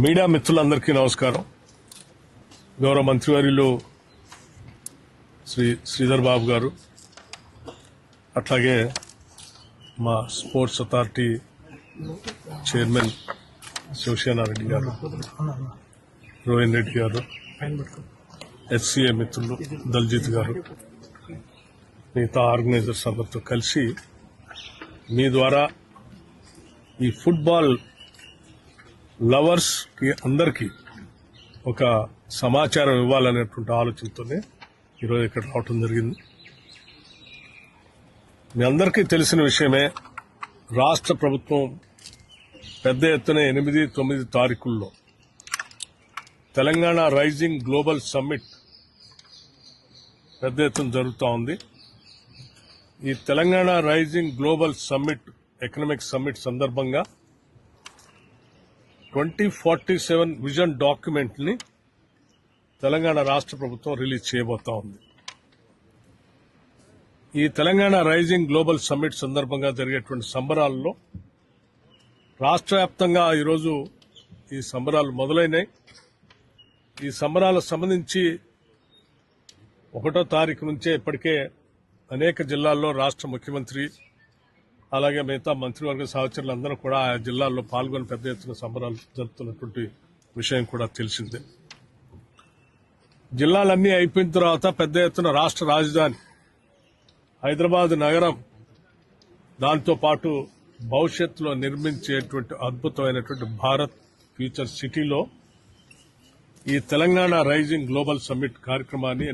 Media మిత్రులందరికీ నమస్కారం. గౌరవ మంత్రివర్యులు శ్రీ శ్రీధర్ బాబు గారు, అట్లాగే మా స్పోర్ట్స్ అథారిటీ చైర్మన్ శివసేనారెడ్డి గారు, రోహిన్ రెడ్డి గారు, హెచ్సిఏ మిత్రులు దల్జిత్ గారు, మిగతా ఆర్గనైజర్స్ అందరితో కలిసి మీ ద్వారా ఈ ఫుట్బాల్ లవర్స్ కి అందరికీ ఒక సమాచారం ఇవ్వాలనేటువంటి ఆలోచనతోనే ఈరోజు ఇక్కడ రావటం జరిగింది. మీ అందరికీ తెలిసిన విషయమే, రాష్ట్ర ప్రభుత్వం పెద్ద ఎత్తున 8-9 తారీఖుల్లో తెలంగాణ రైజింగ్ గ్లోబల్ సమ్మిట్ పెద్ద ఎత్తున జరుగుతూ ఉంది. ఈ Telangana rising global summit economic summit సందర్భంగా 2047 విజన్ డాక్యుమెంట్ ని తెలంగాణ రాష్ట్ర ప్రభుత్వం రిలీజ్ చేయబోతా ఉంది. ఈ తెలంగాణ రైజింగ్ గ్లోబల్ సమ్మిట్ సందర్భంగా జరిగేటువంటి సంబరాల్లో రాష్ట్ర వ్యాప్తంగా ఈరోజు ఈ సంబరాలు మొదలైనాయి. ఈ సంబరాలకు సంబంధించి 1వ తారీఖు నుంచే ఇప్పటికే అనేక జిల్లాల్లో రాష్ట్ర ముఖ్యమంత్రి అలాగే మిగతా మంత్రివర్గ సహచరులందరూ కూడా ఆయా జిల్లాల్లో పాల్గొని పెద్ద ఎత్తున సంబరాలు జరుపుతున్నటువంటి విషయం కూడా తెలిసిందే. జిల్లాలన్నీ అయిపోయిన తర్వాత పెద్ద ఎత్తున రాష్ట్ర రాజధాని హైదరాబాద్ నగరం, దాంతో పాటు భవిష్యత్తులో నిర్మించేటువంటి అద్భుతమైనటువంటి భారత్ ఫ్యూచర్ సిటీలో ఈ తెలంగాణ రైజింగ్ గ్లోబల్ సమ్మిట్ కార్యక్రమాన్ని